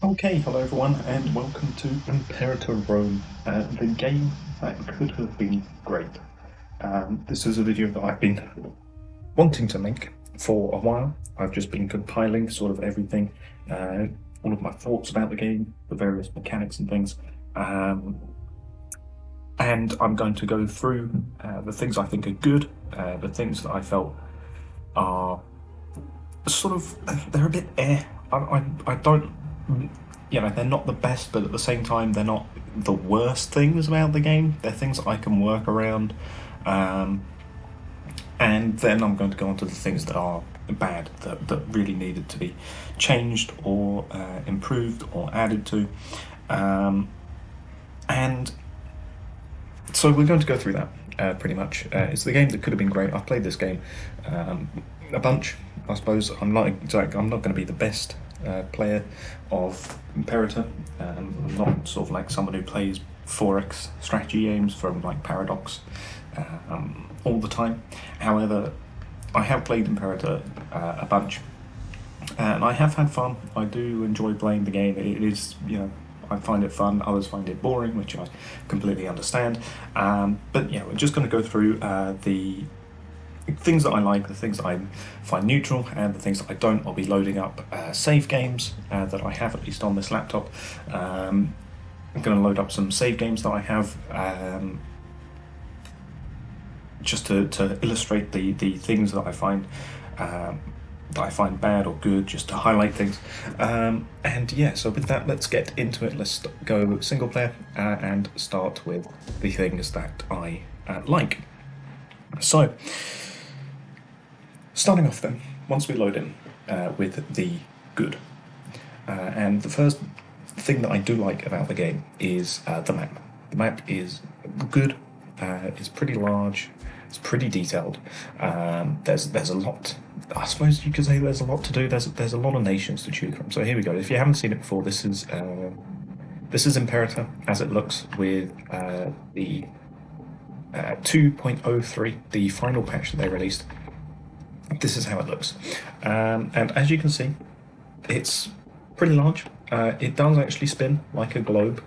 Okay, hello everyone, and welcome to Imperator Rome, the game that could have been great. This is a video that I've been wanting to make for a while. I've just been compiling sort of everything, all of my thoughts about the game, the various mechanics and things, and I'm going to go through the things I think are good, the things that I felt are sort of, they're a bit I don't, they're not the best, but at the same time, they're not the worst things about the game. They're things that I can work around. And then I'm going to go on to the things that are bad, that really needed to be changed or improved or added to. And so we're going to go through that pretty much. It's the game that could have been great. I've played this game a bunch, I suppose. I'm not going to be the best player of Imperator. I'm not sort of like someone who plays 4X strategy games from like Paradox all the time. However, I have played Imperator a bunch, and I have had fun. I do enjoy playing the game. It is, I find it fun. Others find it boring, which I completely understand. But we're just going to go through the things that I like, the things that I find neutral, and the things that I don't. I'll be loading up save games that I have, at least on this laptop. I'm going to load up some save games that I have, just to illustrate the things that I find bad or good, just to highlight things. So with that, let's get into it. Let's go single player and start with the things that I like. So, starting off then, once we load in with the good, and the first thing that I do like about the game is the map. The map is good, it's pretty large, it's pretty detailed. There's a lot. I suppose you could say there's a lot to do. There's a lot of nations to choose from. So here we go. If you haven't seen it before, this is Imperator as it looks, with the 2.03, the final patch that they released. This is how it looks, and as you can see, it's pretty large. It does actually spin like a globe.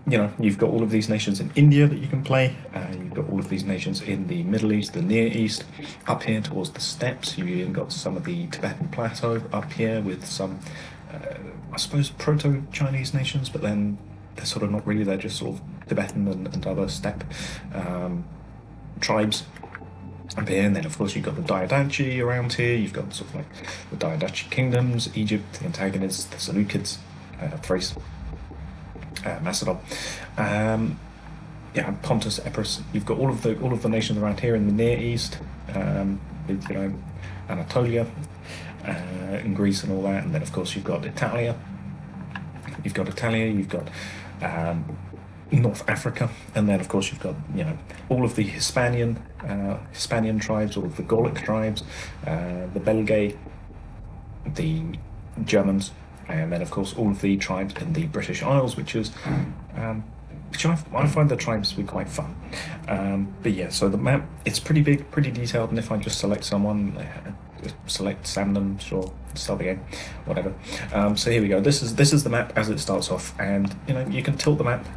You've got all of these nations in India that you can play. You've got all of these nations in the Middle East, the Near East. Up here towards the steppes, you've even got some of the Tibetan plateau up here with some, I suppose, proto-Chinese nations, but then they're sort of not really. They're just sort of Tibetan and other steppe tribes up here. And then, of course, you've got the Diadachi around here. You've got sort of like the Diadachi kingdoms, Egypt, the Antagonists, the Seleucids, Thrace, Macedon, Pontus, Epirus. You've got all of the nations around here in the Near East, with Anatolia, and Greece and all that. And then, of course, you've got Italia. You've got North Africa, and then of course you've got all of the Hispanian tribes, all of the Gallic tribes, the Belgae, the Germans, and then of course all of the tribes in the British Isles, which I find the tribes to be quite fun. So the map, it's pretty big, pretty detailed, and if I just select someone, select Sandom, sure, start the game, whatever. So here we go. This is the map as it starts off, and you can tilt the map.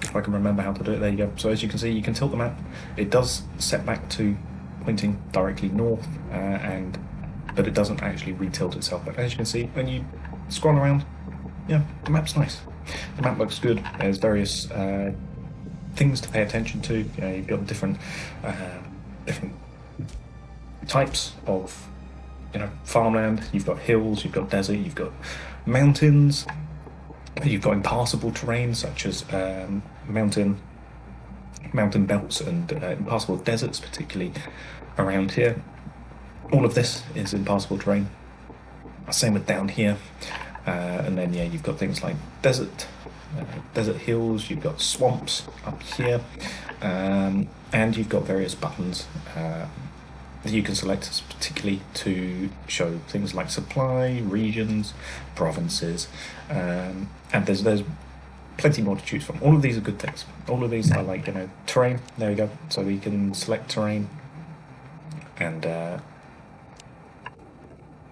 If I can remember how to do it, there you go. So as you can see, you can tilt the map. It does set back to pointing directly north, but it doesn't actually re-tilt itself. But as you can see, when you scroll around, the map's nice. The map looks good. There's various things to pay attention to. You've got different types of farmland. You've got hills, you've got desert, you've got mountains, you've got impassable terrain such as mountain belts and impassable deserts, particularly around here. All of this is impassable terrain. Same with down here, and then you've got things like desert hills, you've got swamps up here, and you've got various buttons that you can select, particularly to show things like supply, regions, provinces, and there's plenty more to choose from. All of these are good things. All of these are like, terrain. There we go. So we can select terrain, and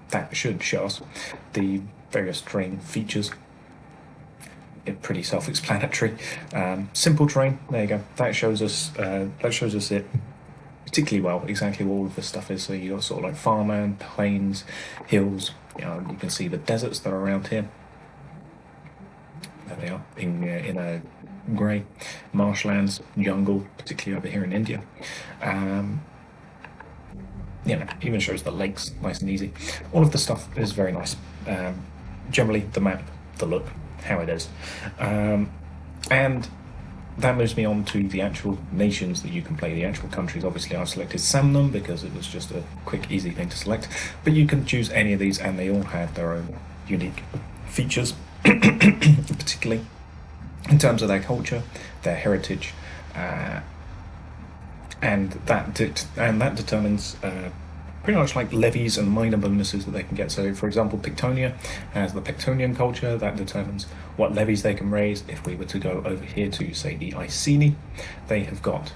that should show us the various terrain features. It's pretty self-explanatory. Simple terrain. There you go. That shows us. It particularly well exactly what all of this stuff is. So you got sort of like farmland, plains, hills. You can see the deserts that are around here. There they are in a grey, marshlands, jungle, particularly over here in India. Even shows the lakes, nice and easy. All of the stuff is very nice. Generally, the map, the look, how it is, and that moves me on to the actual nations that you can play, the actual countries. Obviously, I've selected Samnum because it was just a quick, easy thing to select, but you can choose any of these, and they all have their own unique features, particularly in terms of their culture, their heritage, and that determines pretty much like levies and minor bonuses that they can get. So, for example, Pictonia has the Pictonian culture that determines what levies they can raise. If we were to go over here to, say, the Iceni, they have got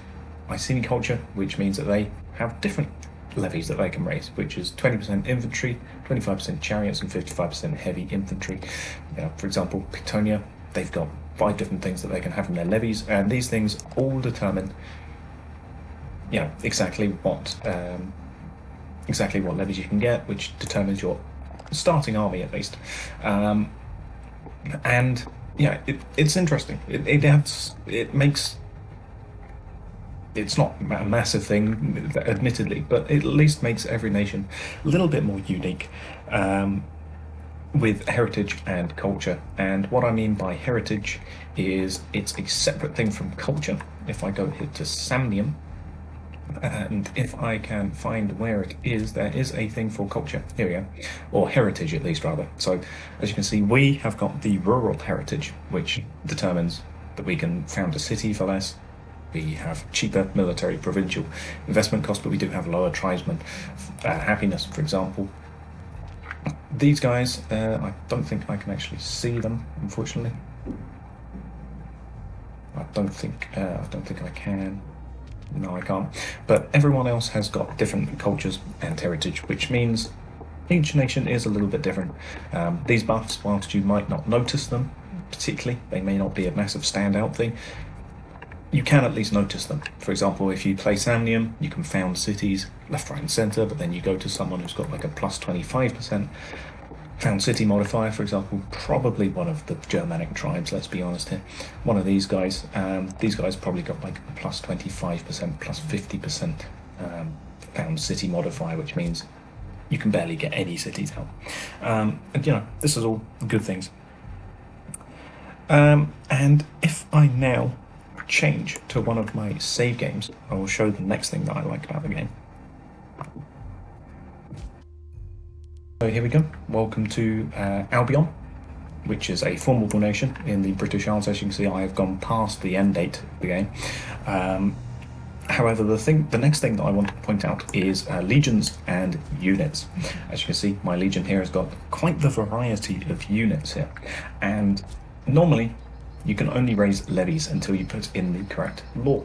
Iceni culture, which means that they have different levies that they can raise, which is 20% infantry, 25% chariots, and 55% heavy infantry. For example, Pictonia, they've got 5 different things that they can have in their levies, and these things all determine exactly what levies you can get, which determines your starting army at least. It's interesting. It's not a massive thing, admittedly, but it at least makes every nation a little bit more unique with heritage and culture. And what I mean by heritage is it's a separate thing from culture. If I go here to Samnium, and if I can find where it is, there is a thing for culture. Here we go. Or heritage, at least, rather. So, as you can see, we have got the rural heritage, which determines that we can found a city for less. We have cheaper military provincial investment costs, but we do have lower tribesmen happiness, for example. These guys, I don't think I can actually see them, unfortunately. I don't think I can. No, I can't. But everyone else has got different cultures and heritage, which means each nation is a little bit different. These buffs, whilst you might not notice them particularly, they may not be a massive standout thing, you can at least notice them. For example, if you play Samnium, you can found cities left, right and centre, but then you go to someone who's got like a plus 25% found city modifier, for example, probably one of the Germanic tribes, let's be honest here. One of these guys probably got like a plus 25%, plus 50% found city modifier, which means you can barely get any cities out. And this is all good things. And if I now change to one of my save games, I will show the next thing that I like about the game. So here we go. Welcome to Albion, which is a formidable nation in the British Isles. As you can see, I have gone past the end date of the game. However, the next thing that I want to point out is legions and units. As you can see, my legion here has got quite the variety of units here, and normally you can only raise levies until you put in the correct law.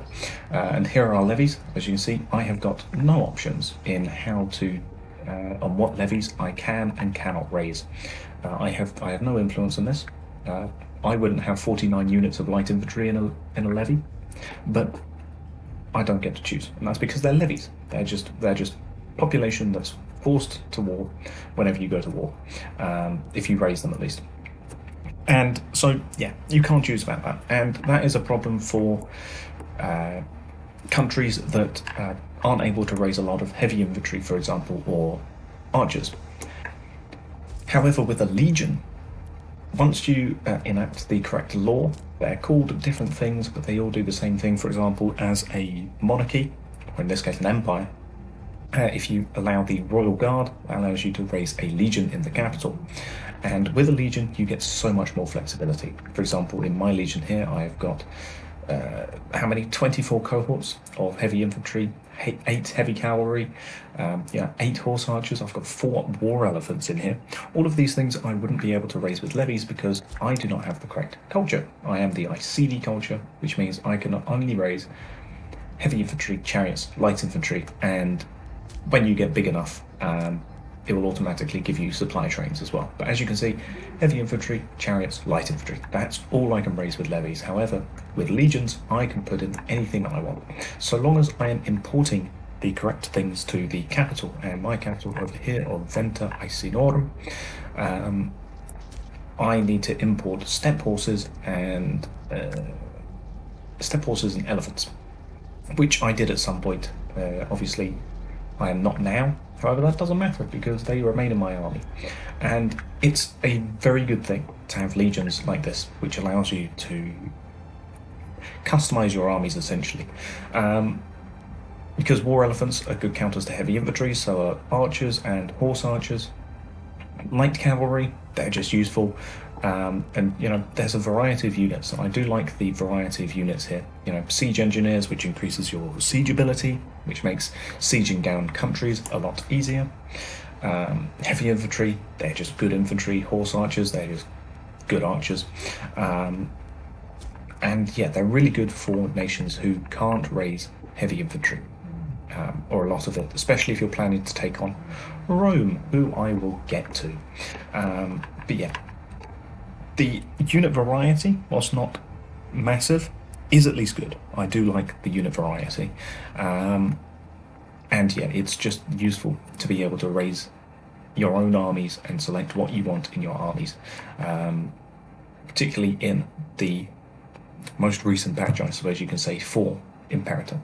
And here are our levies. As you can see, I have got no options in how to on what levies I can and cannot raise. I have no influence on this. I wouldn't have 49 units of light infantry in a levy, but I don't get to choose, and that's because they're levies. They're just population that's forced to war whenever you go to war, if you raise them at least. And so, you can't choose about that, and that is a problem for countries that aren't able to raise a lot of heavy infantry, for example, or archers. However, with a legion, once you enact the correct law, they're called different things, but they all do the same thing. For example, as a monarchy, or in this case an empire, if you allow the royal guard, that allows you to raise a legion in the capital. And with a legion, you get so much more flexibility. For example, in my legion here, I've got 24 cohorts of heavy infantry, 8 heavy cavalry, 8 horse archers. I've got 4 war elephants in here. All of these things I wouldn't be able to raise with levies because I do not have the correct culture. I am the Iceni culture, which means I can only raise heavy infantry, chariots, light infantry, and when you get big enough, it will automatically give you supply trains as well. But as you can see, heavy infantry, chariots, light infantry, that's all I can raise with levies. However, with legions, I can put in anything I want. So long as I am importing the correct things to the capital, and my capital over here, or Venta Icenorum, I need to import steppe horses and elephants, which I did at some point. Obviously, I am not now. However, that doesn't matter because they remain in my army. And it's a very good thing to have legions like this, which allows you to customize your armies essentially. Because war elephants are good counters to heavy infantry, so are archers and horse archers. Light cavalry, they're just useful. And there's a variety of units, and I do like the variety of units here. Siege engineers, which increases your siege ability, which makes sieging down countries a lot easier. Heavy infantry, they're just good infantry. Horse archers, they're just good archers. And yeah, they're really good for nations who can't raise heavy infantry, or a lot of it, especially if you're planning to take on Rome, who I will get to. But yeah, the unit variety, whilst not massive, is at least good. I do like the unit variety. And yeah, it's just useful to be able to raise your own armies and select what you want in your armies. Particularly in the most recent patch, I suppose you can say, for Imperator.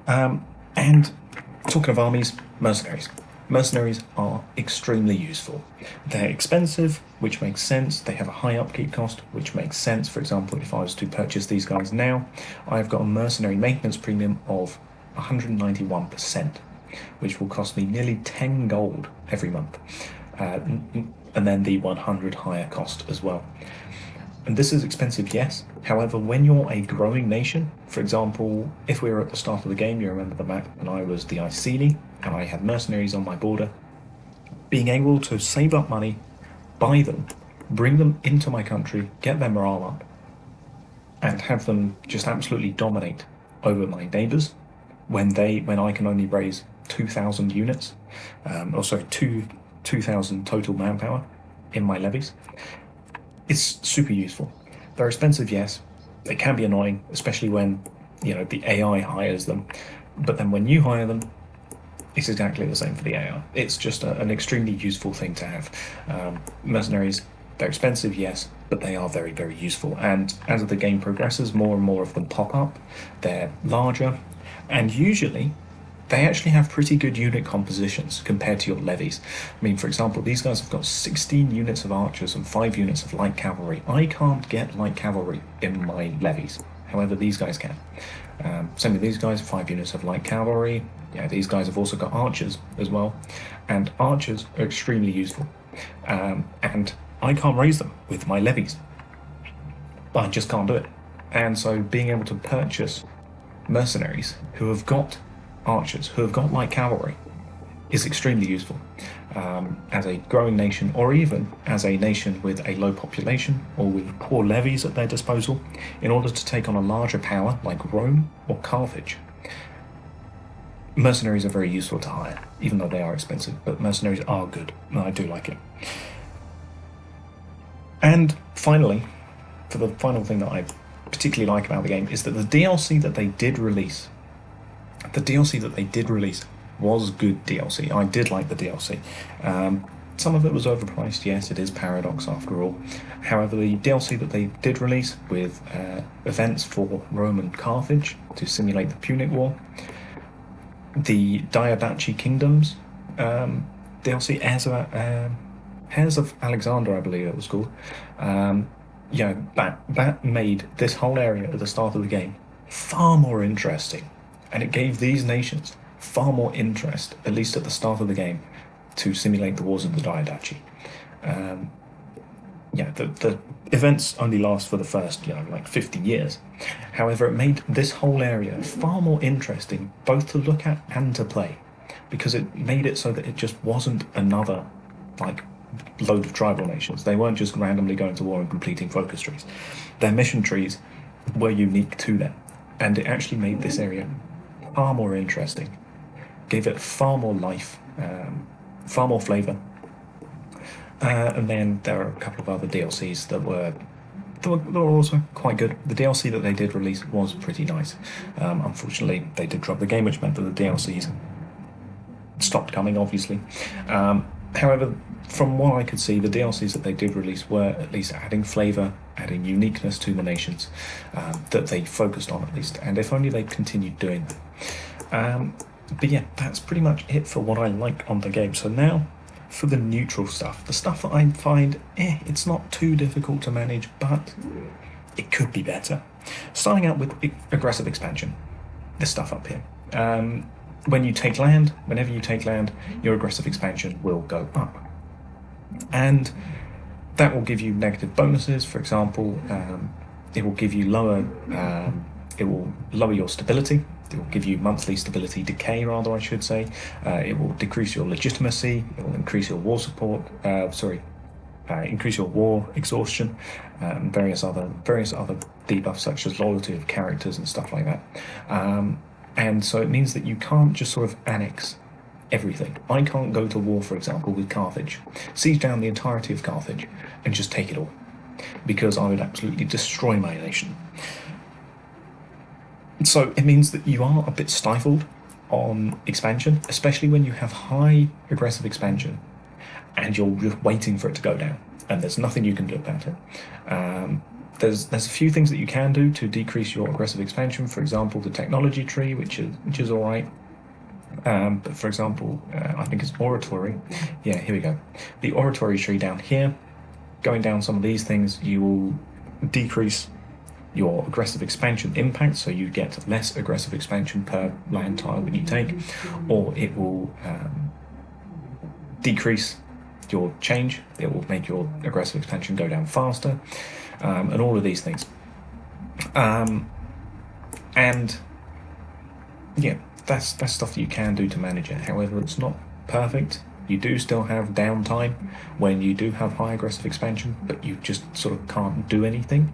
And talking of armies, mercenaries. Mercenaries are extremely useful. They're expensive, which makes sense. They have a high upkeep cost, which makes sense. For example, if I was to purchase these guys now, I've got a mercenary maintenance premium of 191%, which will cost me nearly 10 gold every month. And then the 100 higher cost as well. And this is expensive, yes. However, when you're a growing nation, for example, if we were at the start of the game, you remember the map, and I was the Iceni, and I had mercenaries on my border, being able to save up money, buy them, bring them into my country, get their morale up, and have them just absolutely dominate over my neighbours when I can only raise 2,000 units, 2,000 total manpower in my levies. It's super useful. They're expensive, yes. They can be annoying, especially when the AI hires them. But then when you hire them, it's exactly the same for the AI. It's just an extremely useful thing to have. Mercenaries, they're expensive, yes, but they are very, very useful. And as the game progresses, more and more of them pop up. They're larger, and usually they actually have pretty good unit compositions compared to your levies. I mean, for example, these guys have got 16 units of archers and 5 units of light cavalry. I can't get light cavalry in my levies. However, these guys can. Same with these guys, 5 units of light cavalry. Yeah, these guys have also got archers as well. And archers are extremely useful. And I can't raise them with my levies. I just can't do it. And so being able to purchase mercenaries who have got archers, who have got light cavalry, is extremely useful as a growing nation, or even as a nation with a low population or with poor levies at their disposal, in order to take on a larger power like Rome or Carthage. Mercenaries are very useful to hire, even though they are expensive, but mercenaries are good, and I do like it. And finally, for the final thing that I particularly like about the game, is that the DLC that they did release was good DLC. I did like the DLC. Some of it was overpriced, yes, it is Paradox after all. However, the DLC that they did release with events for Rome and Carthage to simulate the Punic War, the Diadachi Kingdoms DLC, Heirs of Alexander, I believe it was called, that made this whole area at the start of the game far more interesting. And it gave these nations far more interest, at least at the start of the game, to simulate the wars of the Diadachi. The events only last for the first, 50 years. However, it made this whole area far more interesting, both to look at and to play, because it made it so that it just wasn't another, load of tribal nations. They weren't just randomly going to war and completing focus trees. Their mission trees were unique to them, and it actually made this area far more interesting. gave it far more life, far more flavour. And then there are a couple of other DLCs that were also quite good. The DLC that they did release was pretty nice. Unfortunately, they did drop the game, which meant that the DLCs stopped coming, obviously. However, from what I could see, the DLCs that they did release were at least adding flavour, adding uniqueness to the nations that they focused on, at least. And if only they continued doing that. But yeah, that's pretty much it for what I like on the game. So now, for the neutral stuff, the stuff that I find, it's not too difficult to manage, but it could be better. Starting out with aggressive expansion, this stuff up here. When you take land, whenever you take land, your aggressive expansion will go up. And that will give you negative bonuses. For example, it will give you it will lower your stability. It will give you monthly stability decay, rather, I should say. It will decrease your legitimacy. It will increase your war support. Increase your war exhaustion. Various other debuffs such as loyalty of characters and stuff like that. And so it means that you can't just sort of annex everything. I can't go to war, for example, with Carthage, siege down the entirety of Carthage, and just take it all, because I would absolutely destroy my nation. So it means that you are a bit stifled on expansion, especially when you have high aggressive expansion and you're just waiting for it to go down, and there's nothing you can do about it. There's a few things that you can do to decrease your aggressive expansion. For example, the technology tree, which is all right. But for example, I think it's oratory. Yeah, here we go. The oratory tree down here, going down some of these things, you will decrease your aggressive expansion impact, so you get less aggressive expansion per land tile that you take, or it will decrease your change. It will make your aggressive expansion go down faster, and all of these things. And yeah, that's stuff that you can do to manage it. However, it's not perfect. You do still have downtime when you do have high aggressive expansion, but you just sort of can't do anything.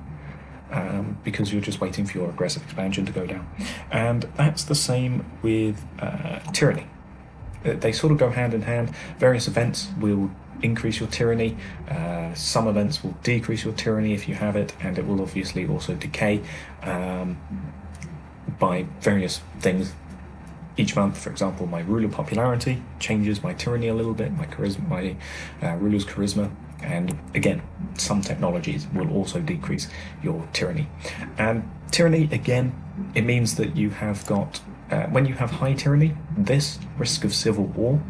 Because you're just waiting for your aggressive expansion to go down. And that's the same with tyranny. They sort of go hand in hand. Various events will increase your tyranny. Some events will decrease your tyranny if you have it, and it will obviously also decay by various things. Each month, for example, my ruler popularity changes my tyranny a little bit, my charisma, my ruler's charisma. And again, some technologies will also decrease your tyranny. And tyranny, again, it means that you have got, when you have high tyranny, this risk of civil war,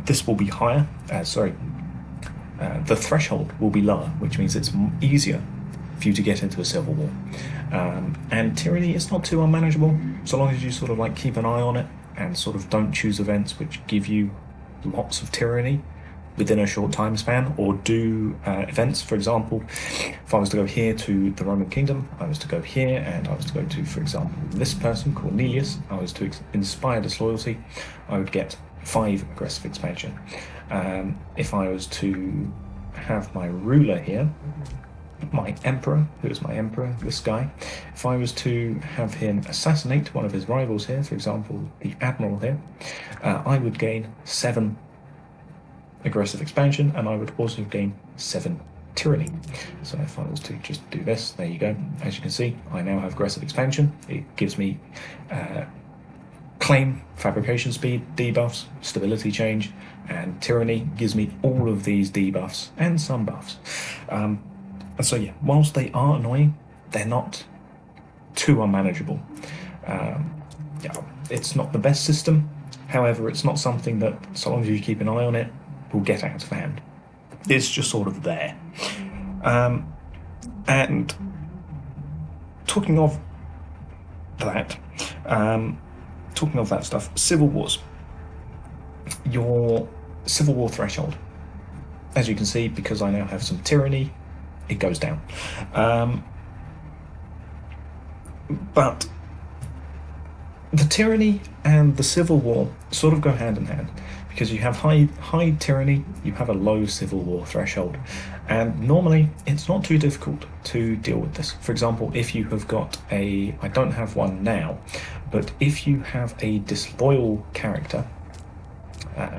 this will be higher. The threshold will be lower, which means it's easier for you to get into a civil war. And tyranny is not too unmanageable, so long as you sort of like keep an eye on it and sort of don't choose events which give you lots of tyranny within a short time span, or do events. For example, if I was to go here to the Roman Kingdom, I was to go here, and I was to go to, for example, this person, Cornelius, I was to inspire disloyalty, I would get 5 aggressive expansion. If I was to have my ruler here, my emperor, who is my emperor, this guy, if I was to have him assassinate one of his rivals here, for example, the admiral here, I would gain 7 aggressive expansion, and I would also gain 7 tyranny. So if I was to just do this, there you go. As you can see, I now have aggressive expansion. It gives me claim, fabrication speed, debuffs, stability change, and tyranny gives me all of these debuffs and some buffs. And so yeah, whilst they are annoying, they're not too unmanageable. It's not the best system. However, it's not something that, so long as you keep an eye on it, will get out of hand. It's just sort of there. And talking of that stuff, civil wars. Your civil war threshold, as you can see, because I now have some tyranny, it goes down. But the tyranny and the civil war sort of go hand in hand, because you have high tyranny, you have a low civil war threshold, and normally it's not too difficult to deal with this. For example, if you have got I don't have one now, but if you have a disloyal character,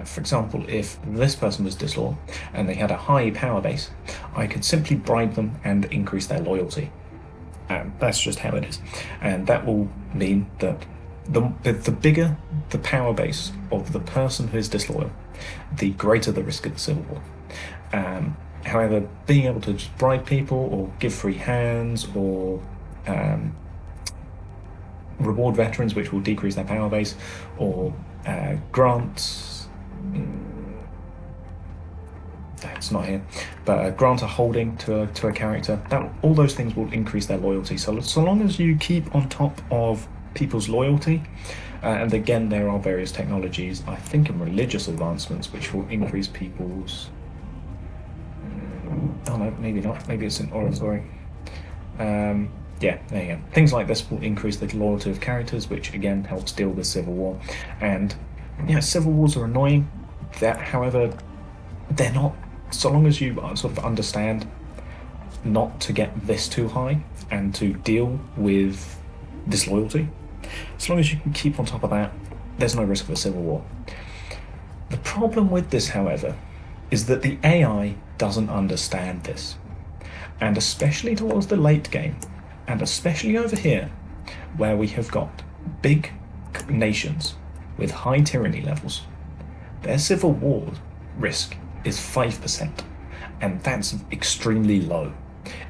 for example, if this person was disloyal and they had a high power base, I could simply bribe them and increase their loyalty. That's just how it is, and that will mean that the bigger the power base of the person who is disloyal, the greater the risk of the civil war. However, being able to just bribe people or give free hands or reward veterans, which will decrease their power base, or grant that's not here, but grant a holding to a character, that all those things will increase their loyalty. So long as you keep on top of people's loyalty, and again there are various technologies, I think in religious advancements, which will increase people's oh no, maybe not, maybe it's in oratory. Yeah, there you go. Things like this will increase the loyalty of characters, which again helps deal with civil war. And yeah, civil wars are annoying. However, they're not, so long as you sort of understand not to get this too high and to deal with disloyalty, as long as you can keep on top of that, there's no risk of a civil war. The problem with this, however, is that the AI doesn't understand this. And especially towards the late game, and especially over here, where we have got big nations with high tyranny levels, their civil war risk is 5%, and that's extremely low.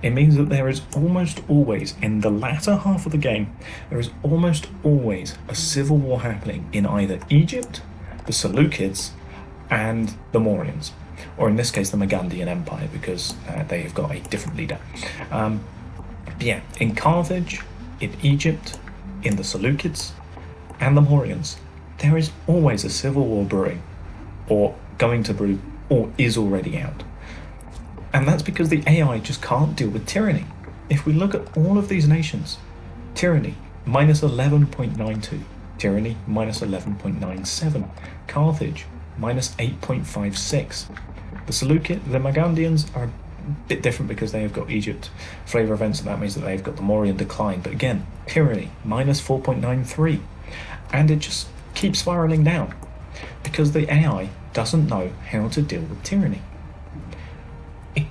It means that there is almost always, in the latter half of the game, there is almost always a civil war happening in either Egypt, the Seleucids, and the Mauryans, or in this case the Magandian Empire, because they have got a different leader. Yeah, in Carthage, in Egypt, in the Seleucids, and the Mauryans, there is always a civil war brewing, or going to brew, or is already out. And that's because the AI just can't deal with tyranny. If we look at all of these nations, tyranny, minus 11.92, tyranny, minus 11.97, Carthage, minus 8.56. The Magandians are a bit different because they have got Egypt flavor events, and that means that they've got the Mauryan decline. But again, tyranny, minus 4.93. And it just keeps spiraling down because the AI doesn't know how to deal with tyranny.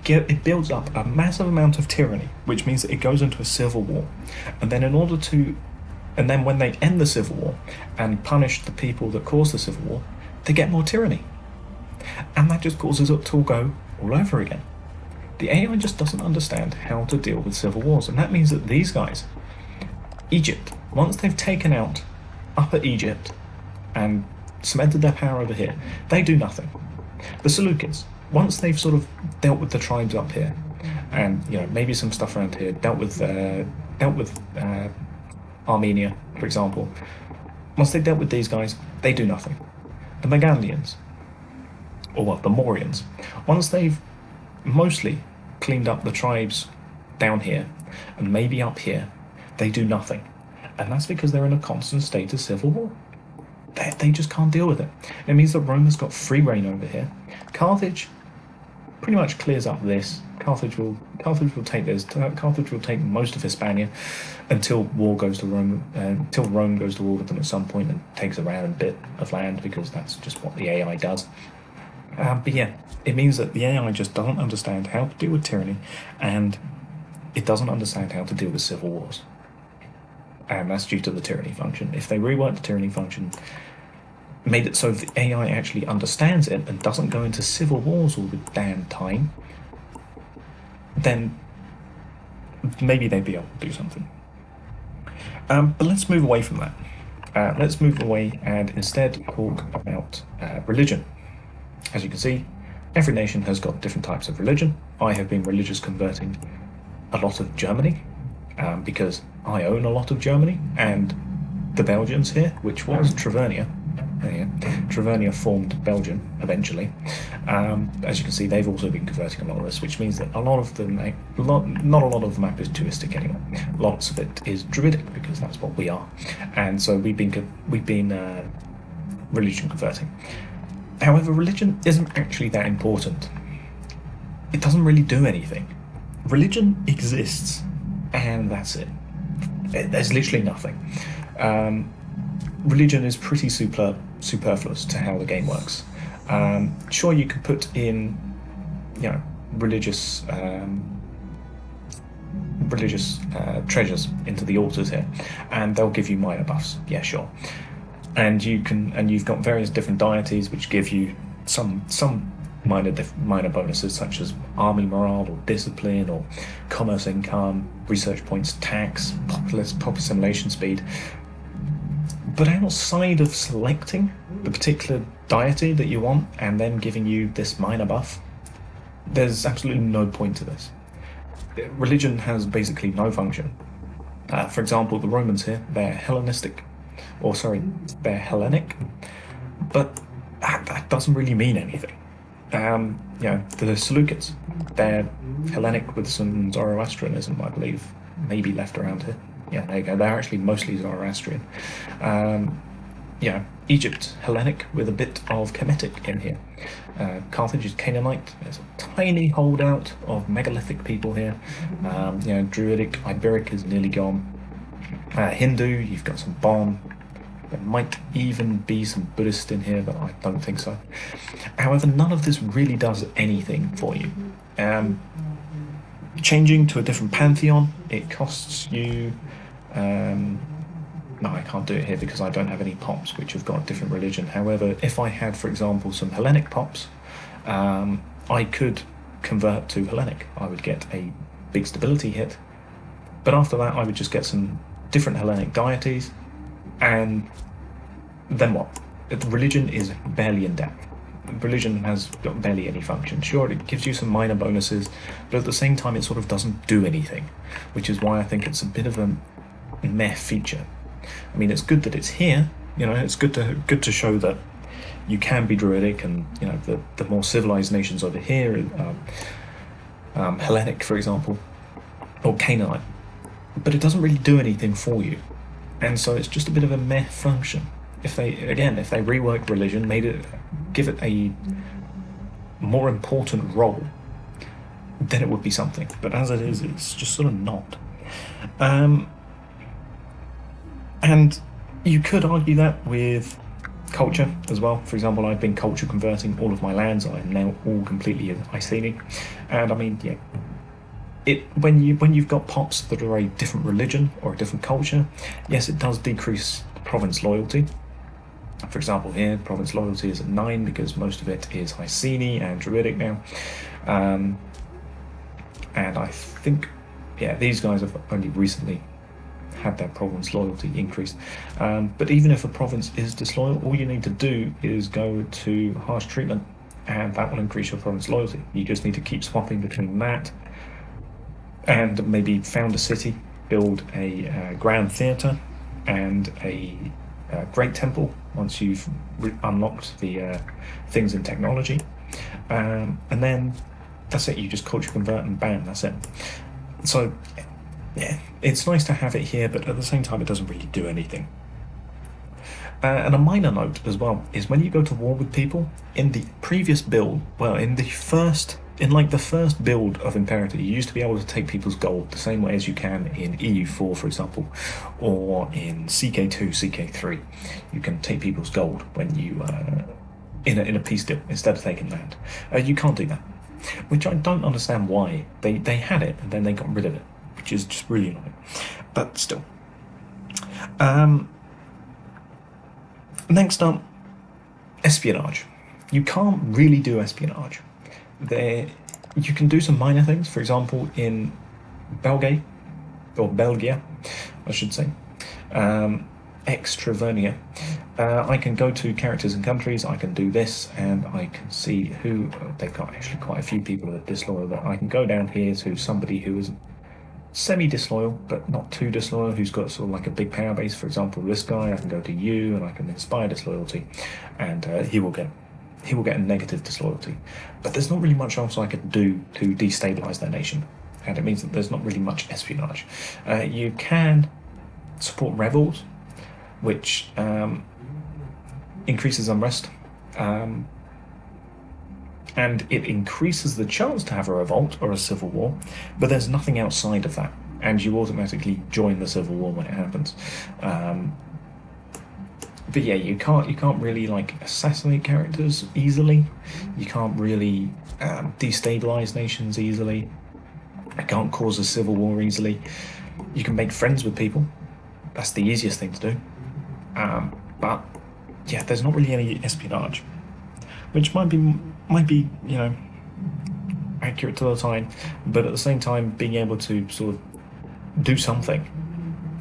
It builds up a massive amount of tyranny, which means that it goes into a civil war. And then when they end the civil war and punish the people that caused the civil war, they get more tyranny. And that just causes it to go all over again. The AI just doesn't understand how to deal with civil wars, and that means that these guys, Egypt, once they've taken out Upper Egypt and cemented their power over here, they do nothing. The Seleucids, once they've sort of dealt with the tribes up here, and maybe some stuff around here, dealt with Armenia, for example, once they've dealt with these guys, they do nothing. The Magandians, or the Mauryans, once they've mostly cleaned up the tribes down here and maybe up here, they do nothing. And that's because they're in a constant state of civil war. They just can't deal with it. It means that Rome has got free reign over here. Carthage pretty much clears up this. Carthage will take this. Carthage will take most of Hispania until war goes to Rome. Until Rome goes to war with them at some point and takes a random bit of land, because that's just what the AI does. But yeah, it means that the AI just doesn't understand how to deal with tyranny, and it doesn't understand how to deal with civil wars. And that's due to the tyranny function. If they reworked the tyranny function, made it so the AI actually understands it and doesn't go into civil wars all the damn time, then maybe they'd be able to do something. But let's move away from that. Let's move away and instead talk about religion. As you can see, every nation has got different types of religion. I have been religious converting a lot of Germany, because I own a lot of Germany, and the Belgians here, which was Trevernia. Trevernia formed Belgium eventually. As you can see, they've also been converting a lot of this, which means that not a lot of the map is Tuistic anymore. Lots of it is Druidic, because that's what we are. And so we've been religion converting. However, religion isn't actually that important. It doesn't really do anything. Religion exists, and that's it. There's literally nothing. Um, Religion is pretty superfluous to how the game works. Sure, you could put in, you know, religious treasures into the altars here, and they'll give you minor buffs. Yeah, sure. And you've got various different deities which give you some minor bonuses, such as army morale or discipline or commerce income, research points, tax, population speed. But outside of selecting the particular deity that you want and them giving you this minor buff, there's absolutely no point to this. Religion has basically no function. For example, the Romans here, they're they're Hellenic, but that doesn't really mean anything. The Seleucids, they're Hellenic with some Zoroastrianism, I believe, maybe left around here. Yeah, there you go. They're actually mostly Zoroastrian. Egypt, Hellenic with a bit of Kemetic in here. Carthage is Canaanite. There's a tiny holdout of megalithic people here. Druidic, Iberic is nearly gone. Hindu, you've got some Bon. There might even be some Buddhist in here, but I don't think so. However, none of this really does anything for you. Changing to a different pantheon, it costs you... no, I can't do it here because I don't have any pops which have got a different religion. However, if I had, for example, some Hellenic pops, I could convert to Hellenic. I would get a big stability hit. But after that, I would just get some different Hellenic deities, and then what? Religion is barely in depth. Religion has got barely any function. Sure, it gives you some minor bonuses, but at the same time, it sort of doesn't do anything, which is why I think it's a bit of a meh feature. I mean, it's good that it's here. It's good to show that you can be druidic, and the more civilized nations over here, Hellenic, for example, or Canaanite. But it doesn't really do anything for you, and so it's just a bit of a meh function. If they rework religion, give it a more important role, then it would be something. But as it is, it's just sort of not. And you could argue that with culture as well. For example, I've been culture converting all of my lands. I am now all completely Iceni, and I mean, yeah. When you've got pops that are a different religion or a different culture, yes, it does decrease province loyalty. For example, here, province loyalty is at 9 because most of it is Iceni and Druidic now. And I think, these guys have only recently had their province loyalty increased. But even if a province is disloyal, all you need to do is go to harsh treatment, and that will increase your province loyalty. You just need to keep swapping between that and maybe found a city, build a grand theatre and a great temple once you've unlocked the things in technology, and then that's it. You just culture convert and bam, that's it. So yeah, it's nice to have it here, but at the same time it doesn't really do anything. And a minor note as well is when you go to war with people in the previous build, the first build of Imperator, you used to be able to take people's gold the same way as you can in EU4, for example, or in CK2, CK3. You can take people's gold when you in a peace deal instead of taking land. You can't do that, which I don't understand why. They had it and then they got rid of it, which is just really annoying. But still. Next up, espionage. You can't really do espionage. You can do some minor things. For example, in Belgia, I should say, Extravernia, I can go to characters and countries. I can do this, and I can see who they've got. Actually, quite a few people that are disloyal. But I can go down here to somebody who is semi-disloyal, but not too disloyal, who's got sort of like a big power base. For example, this guy, I can go to you, and I can inspire disloyalty, and he will get a negative disloyalty. But there's not really much else I could do to destabilize their nation, and it means that there's not really much espionage. You can support rebels, which increases unrest, and it increases the chance to have a revolt or a civil war, but there's nothing outside of that, and you automatically join the civil war when it happens. But yeah, you can't really like assassinate characters easily. You can't really destabilize nations easily. You can't cause a civil war easily. You can make friends with people. That's the easiest thing to do. But yeah, there's not really any espionage, which might be accurate to the time, but at the same time, being able to sort of do something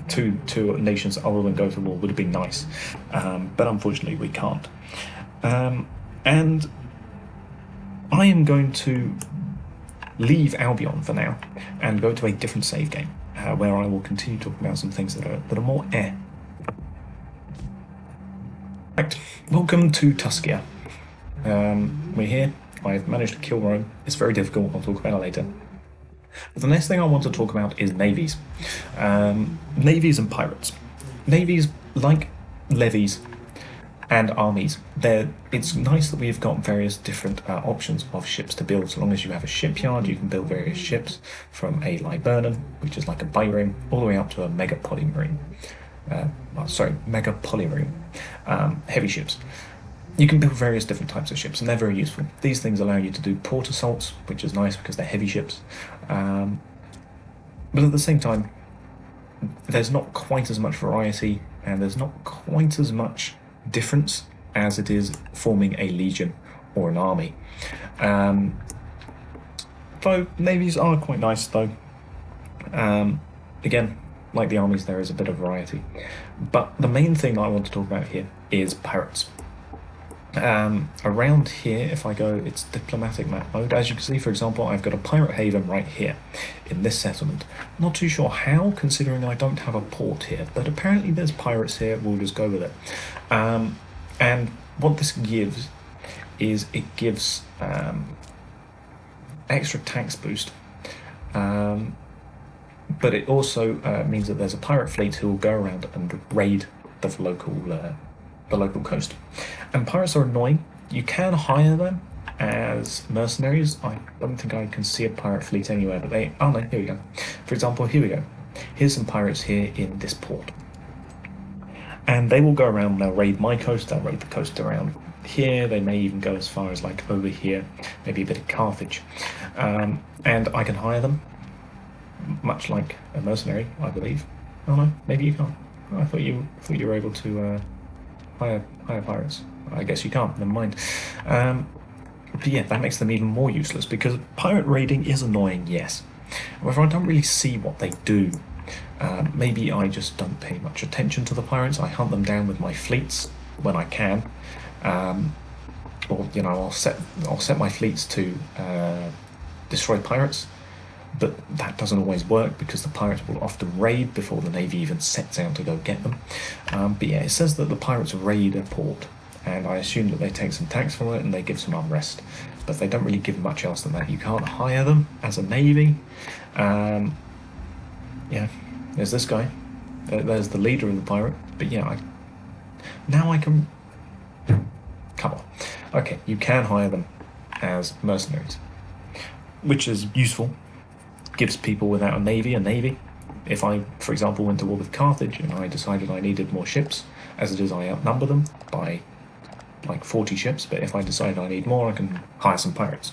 to nations other than go to war would have been nice, but unfortunately we can't. And I am going to leave Albion for now and go to a different save game where I will continue talking about some things that are more air. Right, welcome to Tuscia. We're here. I've managed to kill Rome. It's very difficult. I'll talk about it later. But the next thing I want to talk about is navies. Navies and pirates. Navies, like levies and armies, it's nice that we've got various different options of ships to build. So long as you have a shipyard, you can build various ships from a Liburnum, which is like a bimarine, all the way up to a mega polymarine. Mega polymarine. Heavy ships. You can build various different types of ships, and they're very useful. These things allow you to do port assaults, which is nice because they're heavy ships. But at the same time, there's not quite as much variety, and there's not quite as much difference as it is forming a legion or an army. Though navies are quite nice, though. Again, like the armies, there is a bit of variety. But the main thing that I want to talk about here is pirates. Around here, if I go, it's diplomatic map mode. As you can see, for example, I've got a pirate haven right here in this settlement. Not too sure how, considering I don't have a port here, but apparently there's pirates here. We'll just go with it. And what this gives is it gives extra tax boost, but it also means that there's a pirate fleet who will go around and raid the local coast. And pirates are annoying. You can hire them as mercenaries. I don't think I can see a pirate fleet anywhere, but oh no, here we go. For example, here we go. Here's some pirates here in this port. And they will go around, they'll raid my coast, they'll raid the coast around here, they may even go as far as like over here, maybe a bit of Carthage. And I can hire them, much like a mercenary, I believe. Oh no, maybe you can't. Oh, I thought you were able to hire pirates. I guess you can't, never mind. But yeah, that makes them even more useless, because pirate raiding is annoying, yes. However, I don't really see what they do. Maybe I just don't pay much attention to the pirates. I hunt them down with my fleets when I can. Or, I'll set my fleets to destroy pirates. But that doesn't always work, because the pirates will often raid before the navy even sets out to go get them. But yeah, it says that the pirates raid a port, and I assume that they take some tax from it and they give some unrest. But they don't really give much else than that. You can't hire them as a navy. Yeah, there's this guy. There's the leader of the pirate. But yeah, now I can... Come on. Okay, you can hire them as mercenaries, which is useful. Gives people without a navy. If I, for example, went to war with Carthage and I decided I needed more ships, as it is I outnumber them by like 40 ships, but if I decide I need more, I can hire some pirates.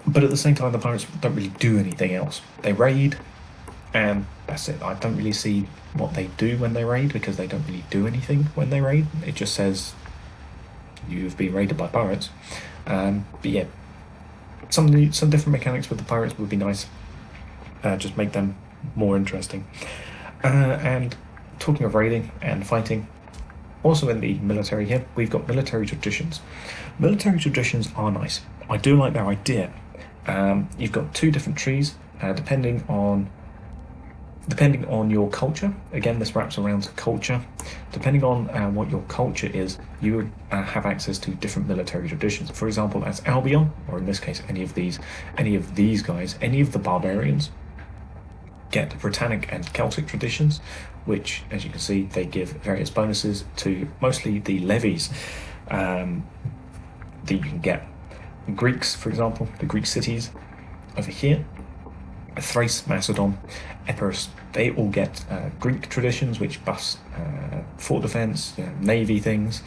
But at the same time, the pirates don't really do anything else. They raid, and that's it. I don't really see what they do when they raid, because they don't really do anything when they raid. It just says you've been raided by pirates. But yeah, some different mechanics with the pirates would be nice. Just make them more interesting. And talking of raiding and fighting, also in the military here, we've got military traditions. Military traditions are nice. I do like their idea. You've got two different trees, depending on your culture. Again, this wraps around to culture. Depending on what your culture is, you would have access to different military traditions. For example, as Albion, or in this case, any of these guys, any of the barbarians, get Britannic and Celtic traditions, which, as you can see, they give various bonuses to mostly the levies, that you can get. Greeks, for example, the Greek cities over here, Thrace, Macedon, Epirus, they all get Greek traditions, which buffs fort defense, navy things,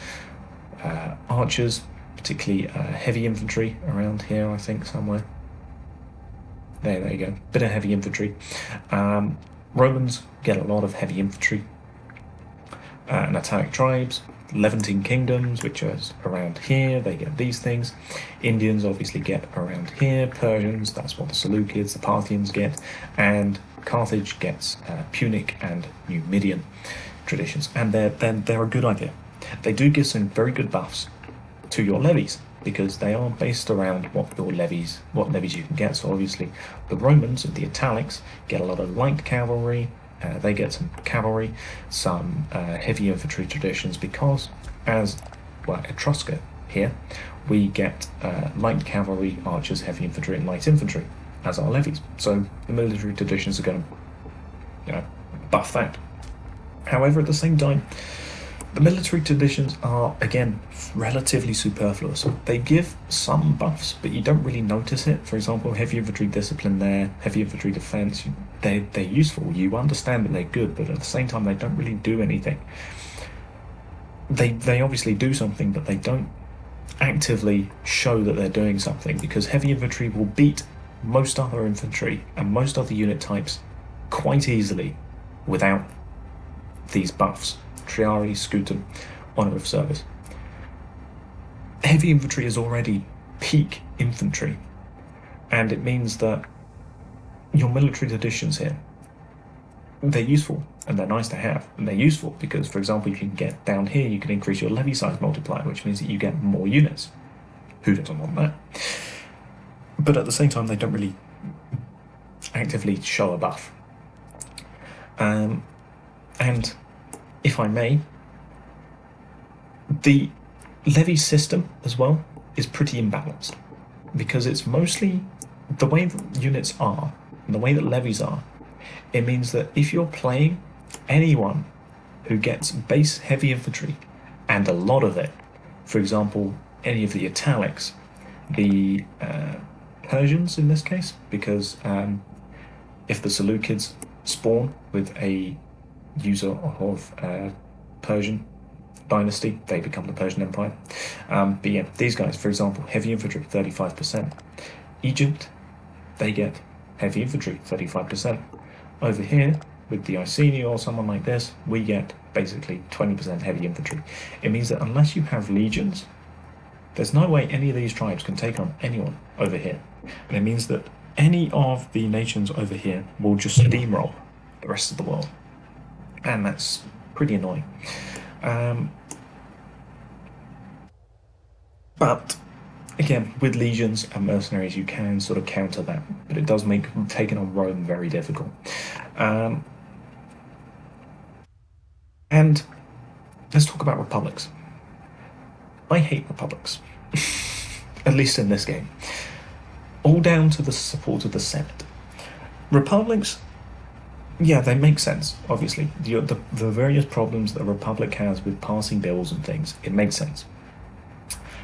archers, particularly heavy infantry around here, I think, somewhere. There you go. Bit of heavy infantry. Romans get a lot of heavy infantry. And Italic tribes, Levantine kingdoms, which are around here, they get these things. Indians obviously get around here. Persians, that's what the Seleucids, the Parthians get. And Carthage gets Punic and Numidian traditions. And they're a good idea. They do give some very good buffs to your levies, because they are based around what levies you can get. So obviously the Romans, the Italics, get a lot of light cavalry, they get some cavalry, some heavy infantry traditions, because as Etrusca here, we get light cavalry, archers, heavy infantry and light infantry as our levies. So the military traditions are going to buff that. However, at the same time, the military traditions are, again, relatively superfluous. They give some buffs, but you don't really notice it. For example, heavy infantry discipline there, heavy infantry defense, they're useful. You understand that they're good, but at the same time, they don't really do anything. They obviously do something, but they don't actively show that they're doing something, because heavy infantry will beat most other infantry and most other unit types quite easily without these buffs. Triari, Scutum, Honour of Service. Heavy infantry is already peak infantry, and it means that your military traditions here, they're useful and they're nice to have, and they're useful because, for example, you can get down here, you can increase your levy size multiplier, which means that you get more units. Who doesn't want that? But at the same time, they don't really actively show a buff. And if I may, the levy system as well is pretty imbalanced, because it's mostly the way that units are and the way that levies are. It means that if you're playing anyone who gets base heavy infantry and a lot of it, for example, any of the Italics, the Persians in this case, because if the Seleucids spawn with a user of Persian dynasty, they become the Persian Empire. But yeah, these guys, for example, heavy infantry, 35%. Egypt, they get heavy infantry, 35%. Over here, with the Iceni or someone like this, we get basically 20% heavy infantry. It means that unless you have legions, there's no way any of these tribes can take on anyone over here. And it means that any of the nations over here will just steamroll the rest of the world. And that's pretty annoying. But again, with legions and mercenaries, you can sort of counter that, but it does make taking on Rome very difficult. And let's talk about republics. I hate republics, at least in this game. All down to the support of the Senate. Republics, yeah, they make sense, obviously. The various problems that a republic has with passing bills and things, it makes sense.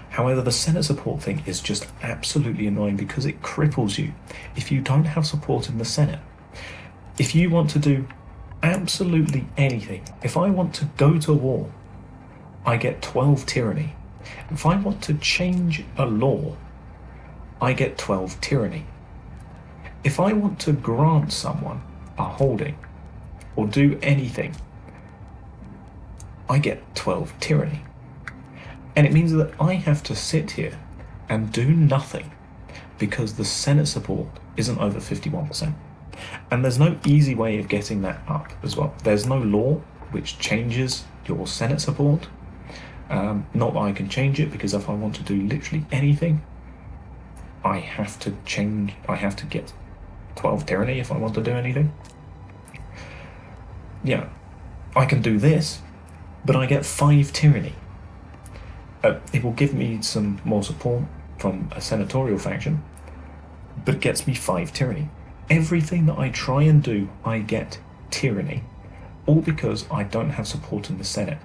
However, the Senate support thing is just absolutely annoying, because it cripples you if you don't have support in the Senate. If you want to do absolutely anything, if I want to go to war, I get 12 tyranny. If I want to change a law, I get 12 tyranny. If I want to grant someone a holding or do anything, I get 12 tyranny. And it means that I have to sit here and do nothing because the Senate support isn't over 51%. And there's no easy way of getting that up as well. There's no law which changes your Senate support. Not that I can change it, because if I want to do literally anything, I have to get 12 tyranny if I want to do anything. Yeah, I can do this, but I get 5 tyranny. It will give me some more support from a senatorial faction, but it gets me 5 tyranny. Everything that I try and do, I get tyranny, all because I don't have support in the Senate.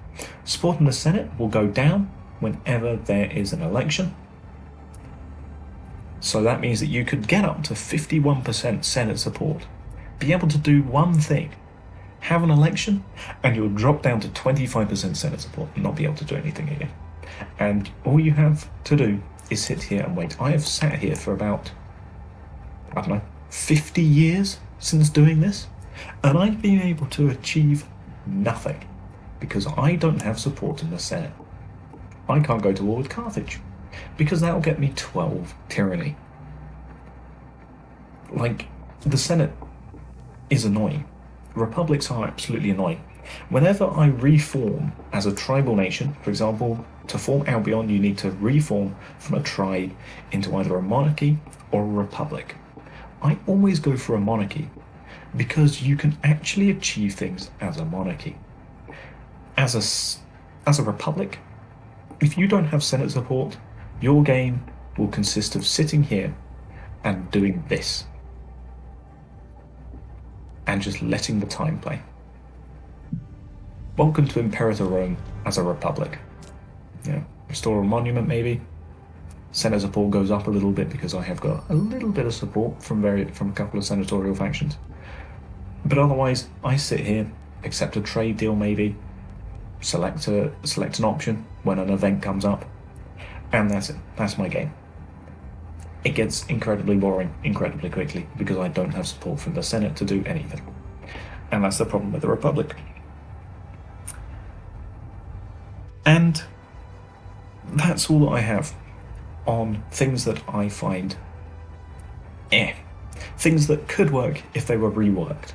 Support in the Senate will go down whenever there is an election, So that means that you could get up to 51% Senate support, be able to do one thing, have an election, and you'll drop down to 25% Senate support and not be able to do anything again. And all you have to do is sit here and wait. I have sat here for about, 50 years since doing this, and I've been able to achieve nothing because I don't have support in the Senate. I can't go to war with Carthage because that'll get me 12 tyranny. Like, the Senate is annoying. Republics are absolutely annoying. Whenever I reform as a tribal nation, for example, to form Albion, you need to reform from a tribe into either a monarchy or a republic. I always go for a monarchy because you can actually achieve things as a monarchy. As a republic, if you don't have Senate support, your game will consist of sitting here and doing this. And just letting the time play. Welcome to Imperator Rome as a republic. Restore a monument maybe. Senate support goes up a little bit because I have got a little bit of support from a couple of senatorial factions. But otherwise, I sit here, accept a trade deal maybe, select an option when an event comes up, and that's it. That's my game. It gets incredibly boring incredibly quickly because I don't have support from the Senate to do anything. And that's the problem with the Republic. And that's all that I have on things that I find things that could work if they were reworked.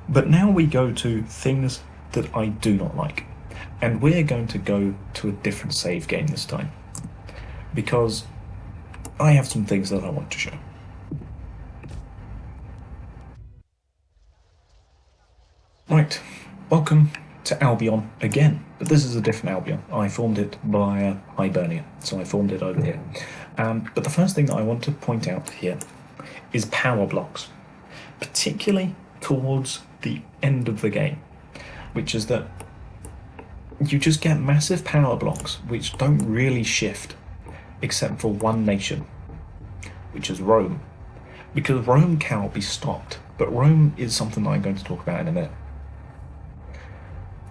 But now we go to things that I do not like. And we're going to go to a different save game this time, because I have some things that I want to show. Right, welcome to Albion again, but this is a different Albion. I formed it via Hibernia, so I formed it over here. But the first thing that I want to point out here is power blocks, particularly towards the end of the game, which is that you just get massive power blocks which don't really shift except for one nation, which is Rome, because Rome cannot be stopped. But Rome is something that I'm going to talk about in a minute.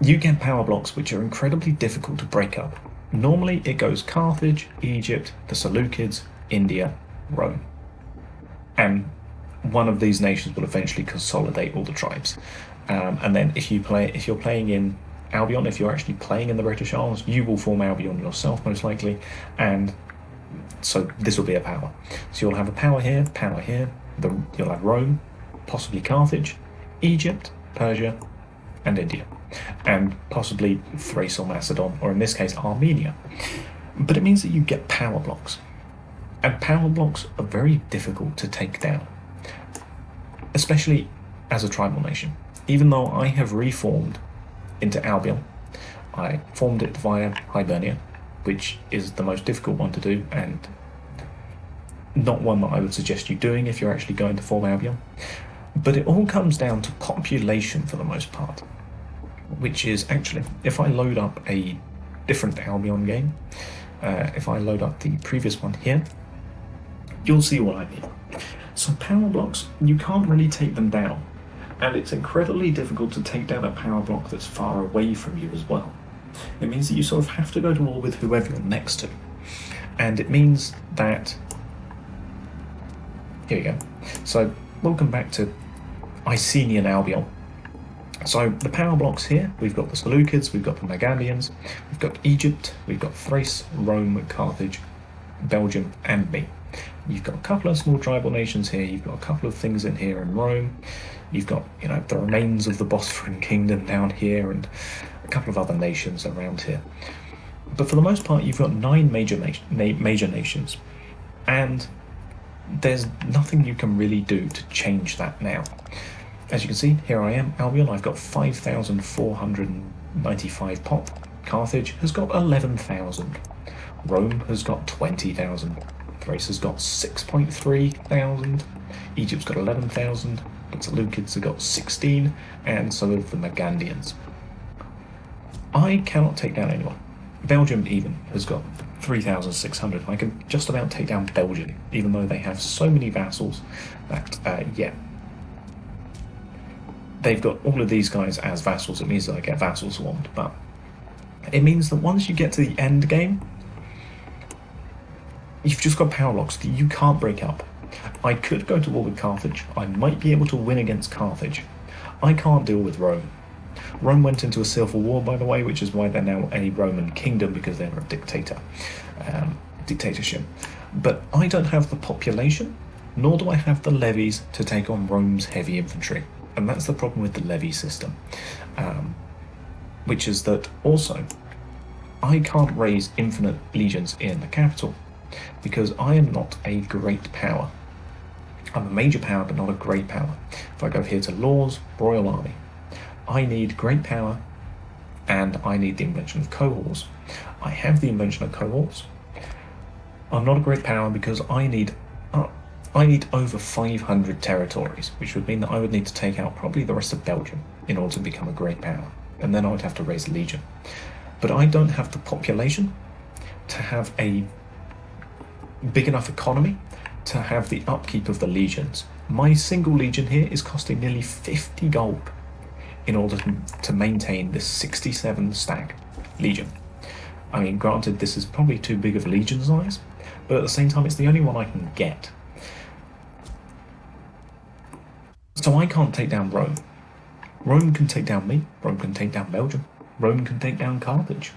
You get power blocks which are incredibly difficult to break up. Normally it goes Carthage, Egypt, the Seleucids, India, Rome. And one of these nations will eventually consolidate all the tribes. And then if you're playing in Albion, if you're actually playing in the British Isles, you will form Albion yourself most likely, and so this will be a power. So you'll have a power here, you'll have Rome, possibly Carthage, Egypt, Persia, and India, and possibly Thrace or Macedon, or in this case Armenia. But it means that you get power blocks, and power blocks are very difficult to take down, especially as a tribal nation. Even though I have reformed into Albion, I formed it via Hibernia, which is the most difficult one to do, and not one that I would suggest you doing if you're actually going to form Albion. But it all comes down to population for the most part, which is actually, if I load up a different Albion game, if I load up the previous one here, you'll see what I mean. So power blocks, you can't really take them down, and it's incredibly difficult to take down a power block that's far away from you as well. It means that you sort of have to go to war with whoever you're next to, and it means that, here we go. So welcome back to Icenian Albion. So the power blocks here, we've got the Seleucids, we've got the Megadians, we've got Egypt, we've got Thrace, Rome, Carthage, Belgium, and me. You've got a couple of small tribal nations here, you've got a couple of things in here in Rome, you've got, the remains of the Bosphorian kingdom down here, and a couple of other nations around here. But for the most part, you've got 9 major nations, and there's nothing you can really do to change that now. As you can see, here I am, Albion, I've got 5,495 pop. Carthage has got 11,000. Rome has got 20,000. Thrace has got 6.3 thousand. Egypt's got 11,000. The Seleucids have got 16, and so have the Megadians. I cannot take down anyone. Belgium even has got 3,600. I can just about take down Belgium, even though they have so many vassals that, they've got all of these guys as vassals. It means that I get vassal swarmed, but it means that once you get to the end game, you've just got power blocks that you can't break up. I could go to war with Carthage. I might be able to win against Carthage. I can't deal with Rome. Rome went into a civil war, by the way, which is why they're now a Roman kingdom, because they're a dictatorship. But I don't have the population, nor do I have the levies to take on Rome's heavy infantry. And that's the problem with the levy system, which is that also I can't raise infinite legions in the capital because I am not a great power. I'm a major power, but not a great power. If I go here to laws, royal army, I need great power, and I need the invention of cohorts. I have the invention of cohorts. I'm not a great power because I need over 500 territories, which would mean that I would need to take out probably the rest of Belgium in order to become a great power, and then I would have to raise a legion. But I don't have the population to have a big enough economy to have the upkeep of the legions. My single legion here is costing nearly 50 gold in order to maintain this 67 stack legion. I mean, granted, this is probably too big of a legion size, but at the same time, it's the only one I can get. So I can't take down Rome. Rome can take down me. Rome can take down Belgium. Rome can take down Carthage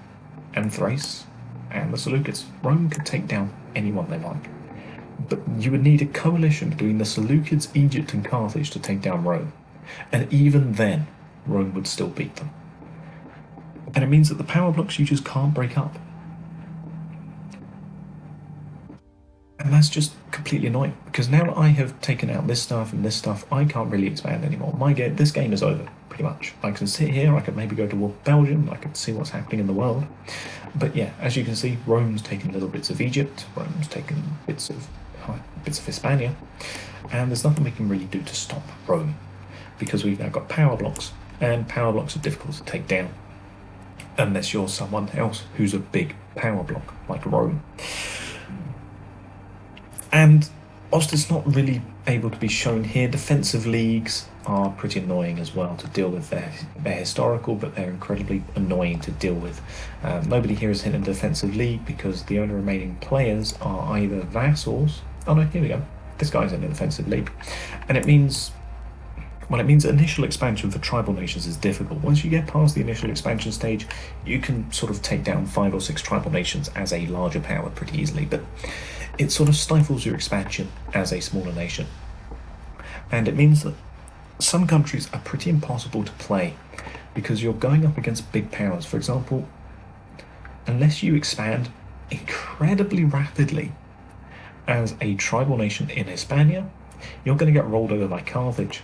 and Thrace and the Seleucids. Rome could take down anyone they like. But you would need a coalition between the Seleucids, Egypt and Carthage to take down Rome. And even then, Rome would still beat them. And it means that the power blocks you just can't break up. And that's just completely annoying, because now that I have taken out this stuff and this stuff, I can't really expand anymore. This game is over, pretty much. I can sit here, I can maybe go to war with Belgium, I can see what's happening in the world. But yeah, as you can see, Rome's taken little bits of Egypt, Rome's taken bits of Hispania, and there's nothing we can really do to stop Rome, because we've now got power blocks, and power blocks are difficult to take down, unless you're someone else who's a big power block, like Rome. And whilst it's not really able to be shown here, defensive leagues are pretty annoying as well to deal with. They're historical, but they're incredibly annoying to deal with. Nobody here is in a defensive league because the only remaining players are either vassals. Oh no, here we go. This guy's in a defensive league. And it means initial expansion for tribal nations is difficult. Once you get past the initial expansion stage, you can sort of take down 5 or 6 tribal nations as a larger power pretty easily, but it sort of stifles your expansion as a smaller nation. And it means that some countries are pretty impossible to play because you're going up against big powers. For example, unless you expand incredibly rapidly as a tribal nation in Hispania, you're going to get rolled over by Carthage.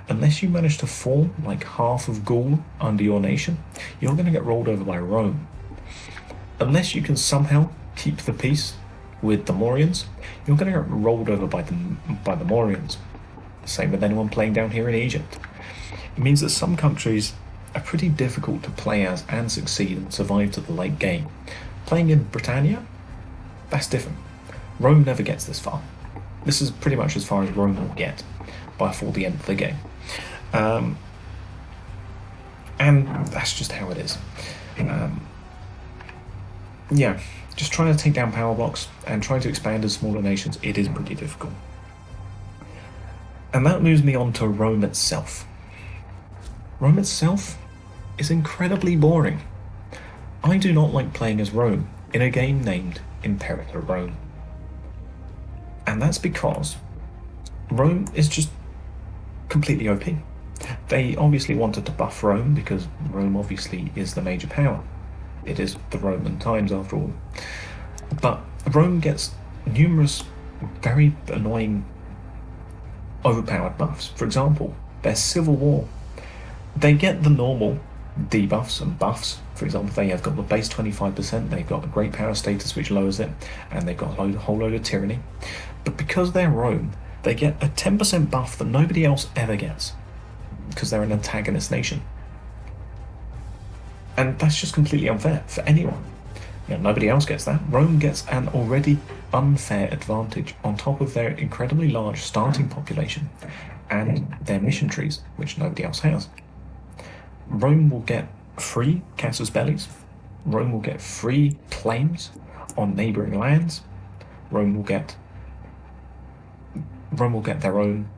Unless you manage to form like half of Gaul under your nation, you're going to get rolled over by Rome. Unless you can somehow keep the peace with the Mauryans, you're going to get rolled over by the Mauryaans. Same with anyone playing down here in Egypt. It means that some countries are pretty difficult to play as and succeed and survive to the late game. Playing in Britannia, that's different. Rome never gets this far. This is pretty much as far as Rome will get before the end of the game. And that's just how it is. Yeah, just trying to take down power blocks and trying to expand as smaller nations, it is pretty difficult. And that moves me on to Rome itself. Rome itself is incredibly boring. I do not like playing as Rome in a game named Imperator Rome. And that's because Rome is just completely OP. They obviously wanted to buff Rome because Rome obviously is the major power. It is the Roman times after all. But Rome gets numerous very annoying overpowered buffs. For example, their civil war. They get the normal debuffs and buffs. For example, they have got the base 25%, they've got a great power status which lowers it, and they've got a whole load of tyranny. But because they're Rome, they get a 10% buff that nobody else ever gets, because they're an antagonist nation. And that's just completely unfair for anyone. Nobody else gets that. Rome gets an already unfair advantage on top of their incredibly large starting population and their mission trees, which nobody else has. Rome will get free casus bellis. Rome will get free claims on neighbouring lands. Rome will get their own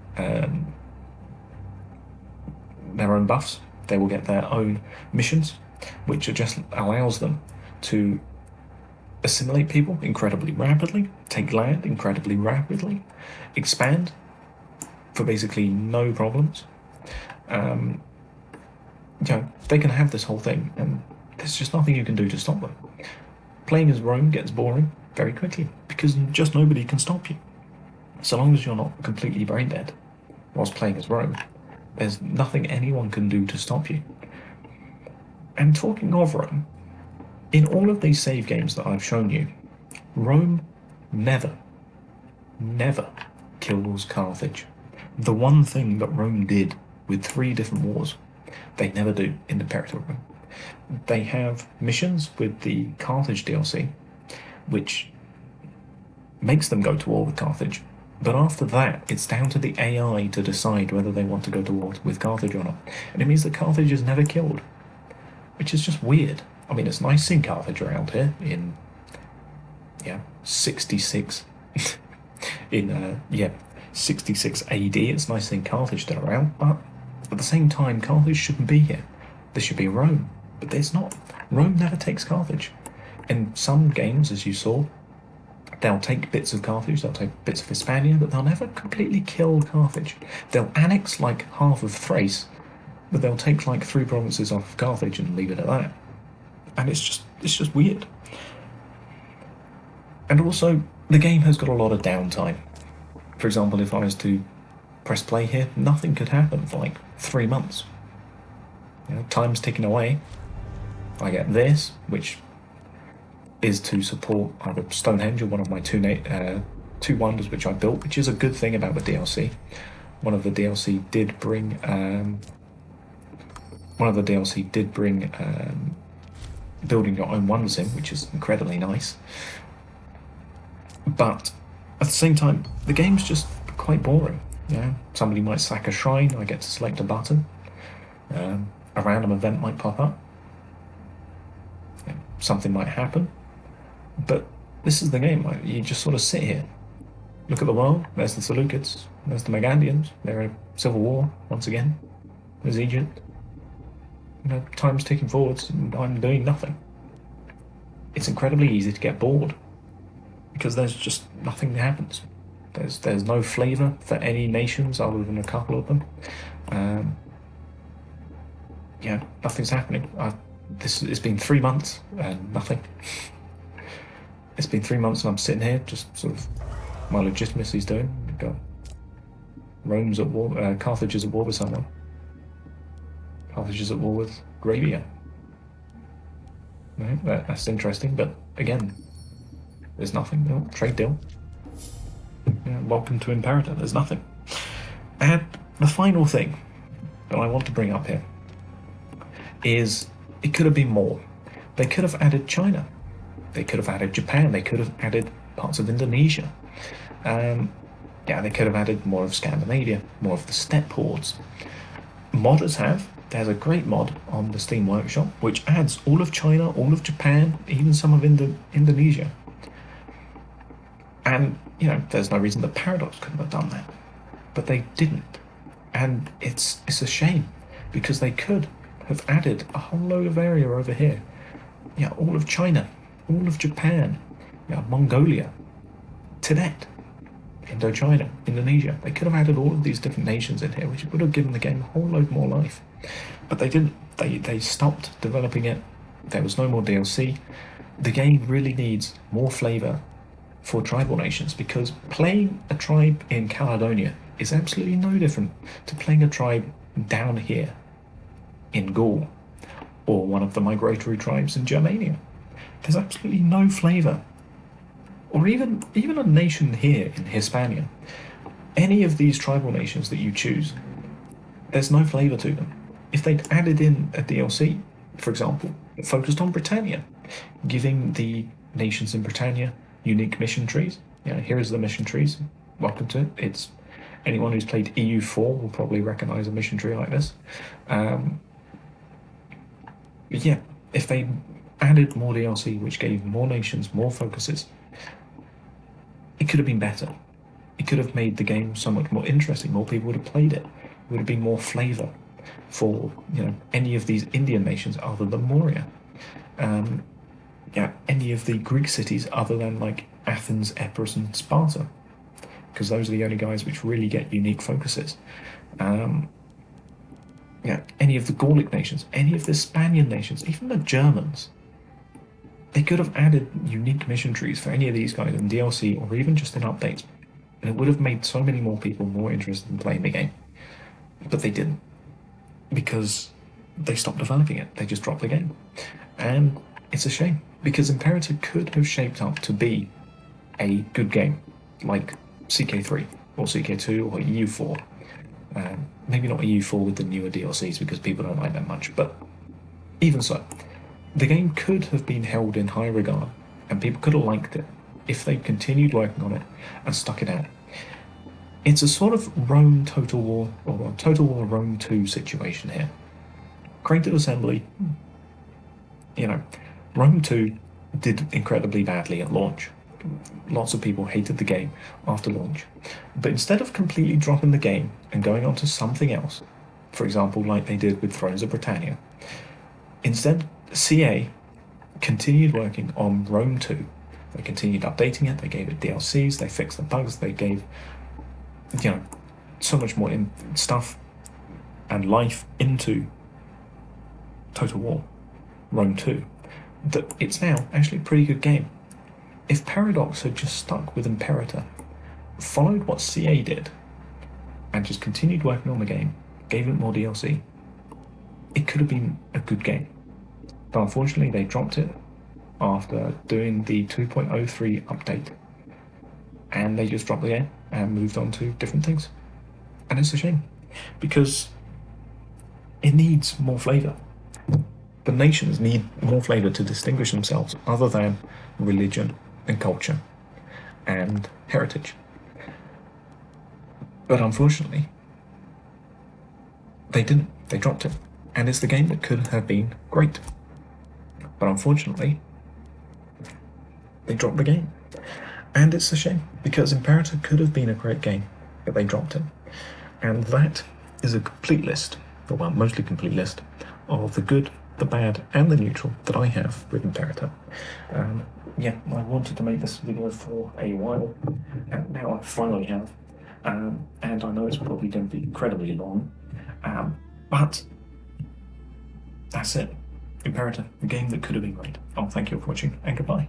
buffs. They will get their own missions, which just allows them to assimilate people incredibly rapidly, take land incredibly rapidly, expand for basically no problems. They can have this whole thing, and there's just nothing you can do to stop them. Playing as Rome gets boring very quickly because just nobody can stop you. So long as you're not completely brain dead whilst playing as Rome, there's nothing anyone can do to stop you. And talking of Rome, in all of these save games that I've shown you, Rome never kills Carthage. The one thing that Rome did with 3 different wars, they never do in Imperator Rome. They have missions with the Carthage DLC, which makes them go to war with Carthage. But after that, it's down to the AI to decide whether they want to go to war with Carthage or not. And it means that Carthage is never killed, which is just weird. I mean, it's nice seeing Carthage around here in, 66, 66 AD. It's nice seeing Carthage still around, but at the same time, Carthage shouldn't be here. There should be Rome, but there's not. Rome never takes Carthage. In some games, as you saw, they'll take bits of Carthage, they'll take bits of Hispania, but they'll never completely kill Carthage. They'll annex like half of Thrace, but they'll take like 3 provinces off of Carthage and leave it at that. And it's just weird. And also, the game has got a lot of downtime. For example, if I was to press play here, nothing could happen for like 3 months. Time's ticking away. I get this, which is to support either Stonehenge or one of my two wonders which I built, which is a good thing about the DLC. One of the DLC did bring building your own wonders in, which is incredibly nice. But at the same time, the game's just quite boring. Somebody might sack a shrine, I get to select a button. A random event might pop up. Something might happen. But this is the game. You just sort of sit here, look at the world. There's the Seleucids, there's the Megandians. They're in civil war once again. There's Egypt. Time's ticking forwards, and I'm doing nothing. It's incredibly easy to get bored because there's just nothing that happens. There's no flavour for any nations other than a couple of them. Nothing's happening. It's been 3 months and nothing. It's been 3 months and I'm sitting here just sort of my legitimacy's doing. We've got Rome's at war, Carthage is at war with someone. Carthage is at war with Gravia. That's interesting, but again, there's nothing. No, trade deal. Welcome to Imperator. There's nothing. And the final thing that I want to bring up here is it could have been more. They could have added China. They could have added Japan. They could have added parts of Indonesia. They could have added more of Scandinavia, more of the steppe hordes. Modders have. There's a great mod on the Steam Workshop which adds all of China, all of Japan, even some of Indonesia. And, there's no reason that Paradox couldn't have done that. But they didn't. And it's a shame, because they could have added a whole load of area over here. All of China, all of Japan, Mongolia, Tibet, Indochina, Indonesia. They could have added all of these different nations in here, which would have given the game a whole load more life. But they didn't. They stopped developing it. There was no more DLC. The game really needs more flavour for tribal nations, because playing a tribe in Caledonia is absolutely no different to playing a tribe down here in Gaul, or one of the migratory tribes in Germania. There's absolutely no flavour. Or even a nation here in Hispania. Any of these tribal nations that you choose, there's no flavour to them. If they'd added in a DLC, for example, focused on Britannia, giving the nations in Britannia unique mission trees. Here's the mission trees. Welcome to it. It's anyone who's played EU4 will probably recognise a mission tree like this. Yeah, if they added more DLC, which gave more nations more focuses, it could have been better. It could have made the game so much more interesting. More people would have played it. It would have been more flavour for any of these Indian nations other than Moria. Any of the Greek cities other than like Athens, Epirus, and Sparta, because those are the only guys which really get unique focuses. Any of the Gallic nations, any of the Spaniard nations, even the Germans. They could have added unique mission trees for any of these guys in DLC or even just in updates, and it would have made so many more people more interested in playing the game. But they didn't, because they stopped developing it. They just dropped the game. And it's a shame, because Imperator could have shaped up to be a good game, like CK3 or CK2 or EU4. Maybe not EU4 with the newer DLCs, because people don't like that much, but even so, the game could have been held in high regard, and people could have liked it if they'd continued working on it and stuck it out. It's a sort of Rome Total War, or Total War Rome 2 situation here. Creative Assembly, Rome 2 did incredibly badly at launch. Lots of people hated the game after launch. But instead of completely dropping the game and going on to something else, for example, like they did with Thrones of Britannia, instead, CA continued working on Rome 2. They continued updating it, they gave it DLCs, they fixed the bugs, they gave, so much more stuff and life into Total War, Rome 2, that it's now actually a pretty good game. If Paradox had just stuck with Imperator, followed what CA did, and just continued working on the game, gave it more DLC, it could have been a good game. But unfortunately, they dropped it after doing the 2.03 update, and they just dropped the game and moved on to different things. And it's a shame, because it needs more flavour. The nations need more flavour to distinguish themselves other than religion and culture and heritage. But unfortunately, they didn't. They dropped it. And it's the game that could have been great. But unfortunately, they dropped the game. And it's a shame, because Imperator could have been a great game, but they dropped it. And that is a complete list, or mostly complete list, of the good, the bad, and the neutral that I have with Imperator. I wanted to make this video for a while, and now I finally have. And I know it's probably going to be incredibly long, but that's it. Imperator, a game that could have been great. Thank you for watching, and goodbye.